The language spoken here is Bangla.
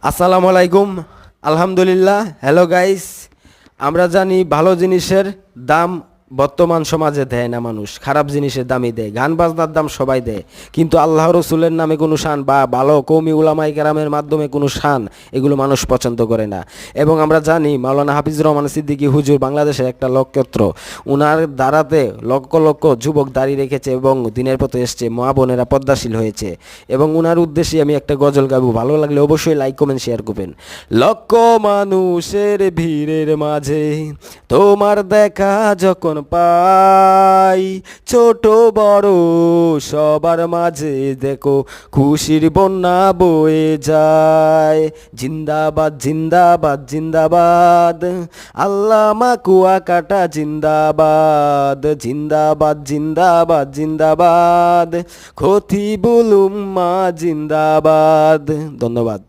আসসালামু আলাইকুম। আলহামদুলিল্লাহ। হ্যালো গাইস, আমরা জানি ভালো জিনিসের দাম বর্তমান সমাজে দেয় না মানুষ, খারাপ জিনিসের দামই দেয়। গান বাজনার দাম সবাই দেয়, কিন্তু আল্লাহ রসুলের নামে কোনো শান বা ভালো কওমি উলামায়ে কেরামের মাধ্যমে কোনো শান এগুলো মানুষ পছন্দ করে না। এবং আমরা জানি মাওলানা হাফিজুর রহমান সিদ্দিকী হুজুর বাংলাদেশের একটা নক্ষত্র। উনার দ্বারাতে লক্ষ লক্ষ যুবক দাঁড়িয়ে রেখেছে এবং দিনের পথে এসছে, মা বোনেরা পদ্মাশীল হয়েছে। এবং উনার উদ্দেশ্যে আমি একটা গজল গাবো, ভালো লাগলে অবশ্যই লাইক কমেন্ট শেয়ার করবেন। লক্ষ মানুষের ভিড়ের মাঝে তোমার দেখা যখন পাই, ছোট বড় সবার মাঝে দেখো খুশির বন্যা বয়ে যায়। জিন্দাবাদ জিন্দাবাদ জিন্দাবাদ, আল্লামা কুয়াকাটা জিন্দাবাদ। জিন্দাবাদ জিন্দাবাদ জিন্দাবাদ, খতিবুল উম্মাহ জিন্দাবাদ। ধন্যবাদ।